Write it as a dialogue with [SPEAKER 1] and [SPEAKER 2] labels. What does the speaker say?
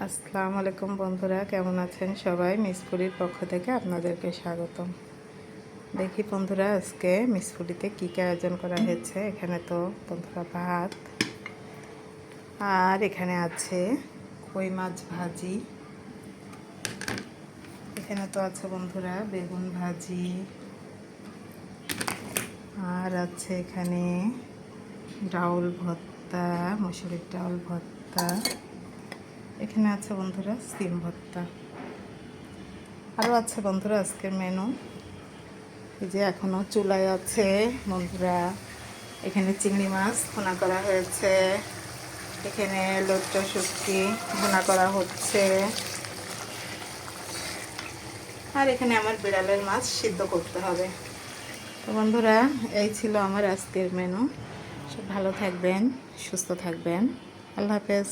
[SPEAKER 1] আসসালামু আলাইকুম বন্ধুরা, কেমন আছেন সবাই? মিসফুলির পক্ষ থেকে আপনাদেরকে স্বাগতম। দেখি বন্ধুরা, আজকে মিসফুলিতে কী কী আয়োজন করা হয়েছে। এখানে তো বন্ধুরা ভাত, আর এখানে আছে কই মাছ ভাজি, এখানে তো আছে বন্ধুরা বেগুন ভাজি, আর আছে এখানে ডাউল ভর্তা, মসুরির ডাউল ভর্তা, এখানে আছে বন্ধুরা সিম ভর্তা, আরও আছে বন্ধুরা আজকের মেনু। এই যে এখনও চুলায় আছে বন্ধুরা, এখানে চিংড়ি মাছ ভুনা করা হয়েছে, এখানে লট্টা শুটকি ভুনা করা হচ্ছে, আর এখানে আমার বিড়ালের মাছ সিদ্ধ করতে হবে। তো বন্ধুরা, এই ছিল আমার আজকের মেনু। সব ভালো থাকবেন, সুস্থ থাকবেন। আল্লাহ হাফেজ।